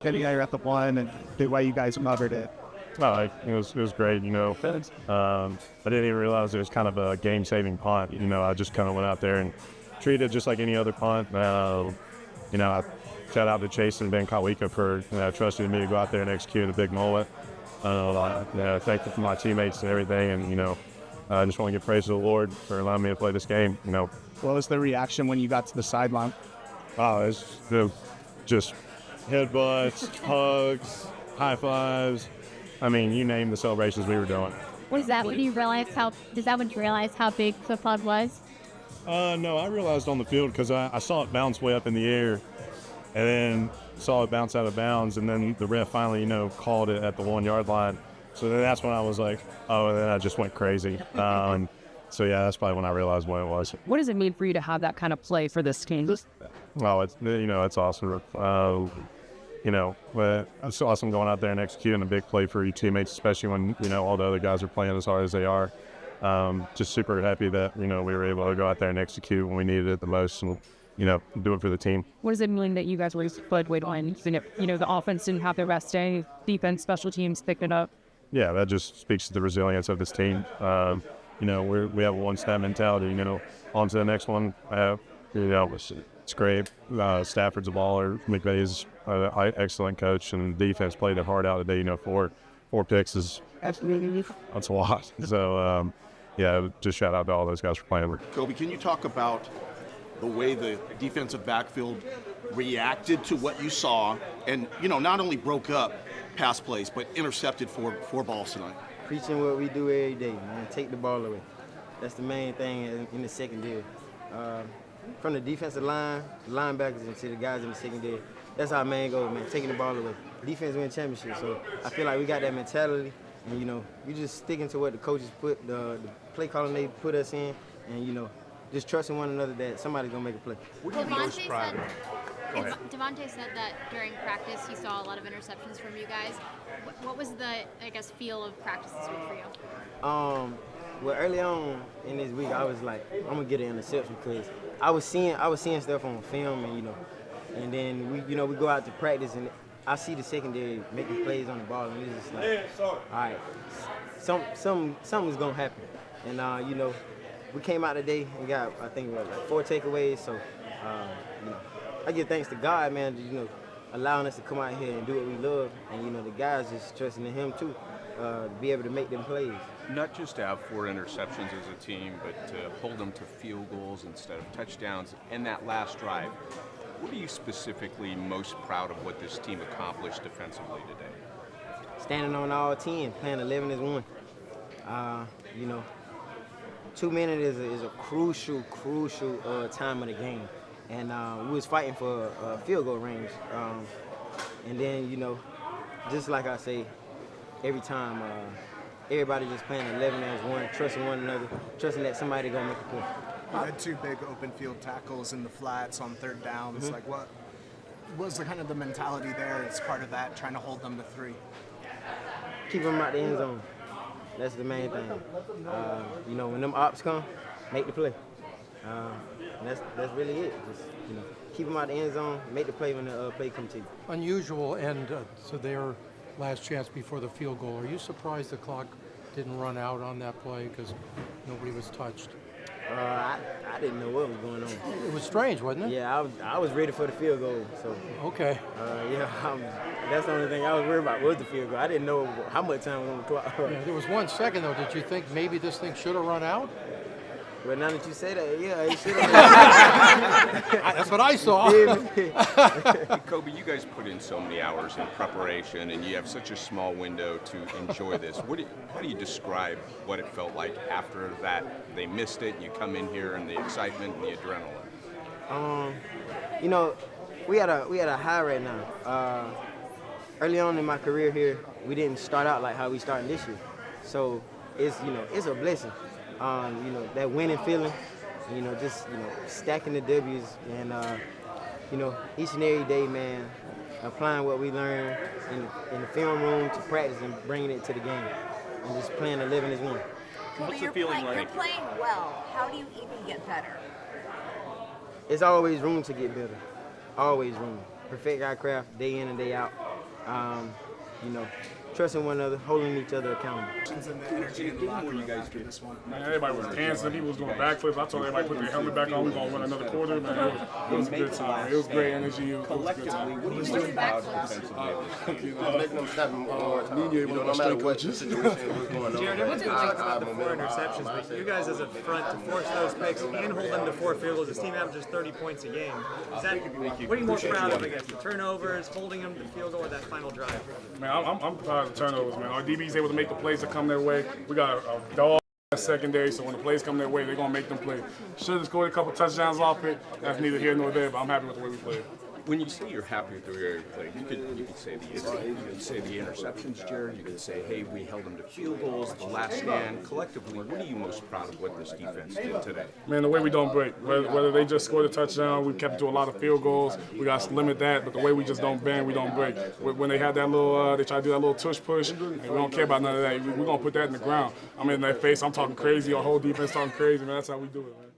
getting there at the one and the way you guys covered it? Well, it was great, I didn't even realize it was kind of a game-saving punt. I just kind of went out there and treated it just like any other punt. I shout out to Chase and Ben Kawika for trusting me to go out there and execute a big mullet. Thankful for my teammates and everything, and I just want to give praise to the Lord for allowing me to play this game. What was the reaction when you got to the sideline? Oh, it's just headbutts, hugs, high fives. I mean, you name the celebrations we were doing. Was that when you realized how big football was? No, I realized on the field because I saw it bounce way up in the air, and then saw it bounce out of bounds, and then the ref finally, called it at the 1 yard line. So then that's when I was like, oh, and then I just went crazy. So yeah, that's probably when I realized what it was. What does it mean for you to have that kind of play for this team? Oh, it's awesome. But it's awesome going out there and executing a big play for your teammates, especially when, all the other guys are playing as hard as they are. Just super happy that, we were able to go out there and execute when we needed it the most and, do it for the team. What does it mean that you guys were with one? The offense didn't have their best day, defense, special teams picked it up. Yeah, that just speaks to the resilience of this team. We have a one-step mentality, on to the next one. It's great. Stafford's a baller. McVay's an excellent coach, and the defense played their heart out today. Four picks that's a lot. So, just shout out to all those guys for playing. Cobie, can you talk about the way the defensive backfield reacted to what you saw and, not only broke up pass plays, but intercepted four balls tonight? Preaching what we do every day, man. Take the ball away. That's the main thing in the secondary. From the defensive line, the linebackers, and to the guys in the secondary, that's our main goal, man, taking the ball away. Defense win championship, so I feel like we got that mentality, and, we just sticking to what the coaches put, the play calling they put us in, and, just trusting one another that somebody's going to make a play. Devontae said that during practice he saw a lot of interceptions from you guys. What was the, feel of practice this week for you? Well, early on in this week, I was like, I'm gonna get an interception because I was seeing stuff on film, and then we go out to practice, and I see the secondary making plays on the ball, and it's just like, all right, something's gonna happen, and we came out today and got, I think, 4 takeaways, so I give thanks to God, man, allowing us to come out here and do what we love, and the guys just trusting in Him too, to be able to make them plays. Not just to have 4 interceptions as a team, but to hold them to field goals instead of touchdowns. And that last drive, what are you specifically most proud of what this team accomplished defensively today? Standing on all 10, playing 11 as one. 2 minutes is a crucial time of the game. And we was fighting for field goal range. And then, just like I say, every time, everybody just playing 11 as one, trusting one another, trusting that somebody gonna make a play. You had 2 big open field tackles in the flats on third downs. Mm-hmm. Like, what was the kind of the mentality there as part of that, trying to hold them to 3? Keep them out the end zone. That's the main thing. When them ops come, make the play. That's really it. Just keep them out the end zone, make the play when the play comes to you. Unusual end to their last chance before the field goal. Are you surprised the clock didn't run out on that play because nobody was touched? I didn't know what was going on. It was strange, wasn't it? Yeah, I was ready for the field goal. So okay. That's the only thing I was worried about was the field goal. I didn't know how much time was on the clock. Yeah, there was 1 second though. Did you think maybe this thing should have run out? But now that you say that, yeah, it should have. That's what I saw. Cobie, you guys put in so many hours in preparation, and you have such a small window to enjoy this. How do you describe what it felt like after that? They missed it, and you come in here, and the excitement and the adrenaline. We had a high right now. Early on in my career here, we didn't start out like how we starting this year, so it's a blessing. That winning feeling, stacking the W's and, each and every day, man, applying what we learned in the film room to practice and bringing it to the game and just playing 11 as one. What's the feeling like? You're playing well. How do you even get better? It's always room to get better. Always room. Perfect our craft day in and day out. You know, trusting one another, holding each other accountable. And the energy in the locker room after this one. Man, everybody was dancing. People was doing backflips. I told everybody put their helmet back on. We're gonna win another quarter. Man, it was a good time. It was great energy. It was a good time. What do you think about defensively? Making them step more time. You know, no matter what the situation was going on. Jared, it wasn't like about the 4 interceptions, but you guys as a front to force those picks and hold them to 4 field goals. This team averages 30 points a game. Is that, what are you more proud of, I guess? The turnovers, holding them to field goal, or that final drive? Man, I'm proud of the turnovers, man. Our DB's able to make the plays that come their way. We got a dog secondary, so when the plays come their way, they're going to make them play. Should have scored a couple touchdowns off it. That's neither here nor there, but I'm happy with the way we played. When you say you're happy with the way you played, you could say the interceptions, Jared. You could say, hey, we held them to field goals, the last stand. Collectively, what are you most proud of what this defense did today? Man, the way we don't break. Whether they just scored a touchdown, we kept to a lot of field goals. We got to limit that, but the way we just don't bend, we don't break. When they had that little, they try to do that little tush push, and we don't care about none of that. We're going to put that in the ground. I'm in their face. I'm talking crazy. Our whole defense talking crazy, man. That's how we do it, man.